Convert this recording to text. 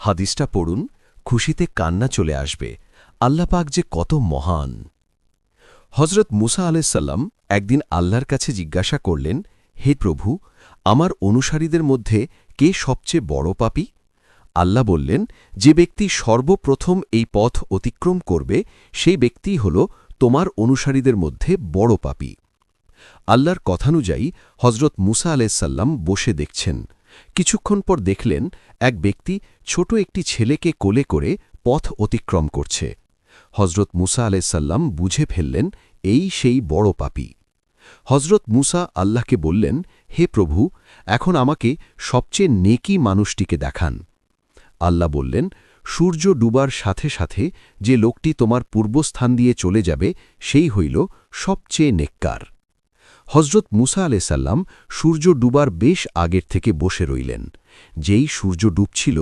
হাদিসটা পড়ুন, খুশিতে কান্না চলে আসবে। আল্লাহ পাক যে কত মহান। হজরত মুসা আলাইসাল্লাম একদিন আল্লাহর কাছে জিজ্ঞাসা করলেন, হে প্রভু, আমার অনুসারীদের মধ্যে কে সবচেয়ে বড় পাপী? আল্লাহ বললেন, যে ব্যক্তি সর্বপ্রথম এই পথ অতিক্রম করবে সেই ব্যক্তিই হল তোমার অনুসারীদের মধ্যে বড় পাপী। আল্লাহর কথানুযায়ী হজরত মুসা আলাইসাল্লাম বসে দেখছেন। কিছুক্ষণ পর দেখলেন এক ব্যক্তি ছোট একটি ছেলেকে কোলে করে পথ অতিক্রম করছে। হজরত মুসা আলাইসাল্লাম বুঝে ফেললেন এই সেই বড় পাপী। হজরত মুসা আল্লাহকে বললেন, হে প্রভু, এখন আমাকে সবচেয়ে নেকি মানুষটিকে দেখান। আল্লাহ বললেন, সূর্য ডুবার সাথে সাথে যে লোকটি তোমার পূর্বস্থান দিয়ে চলে যাবে সেই হইল সবচেয়ে নেককার। হজরত মুসা আলাইসাল্লাম সূর্য ডুবার বেশ আগের থেকে বসে রইলেন। যেই সূর্য ডুবছিল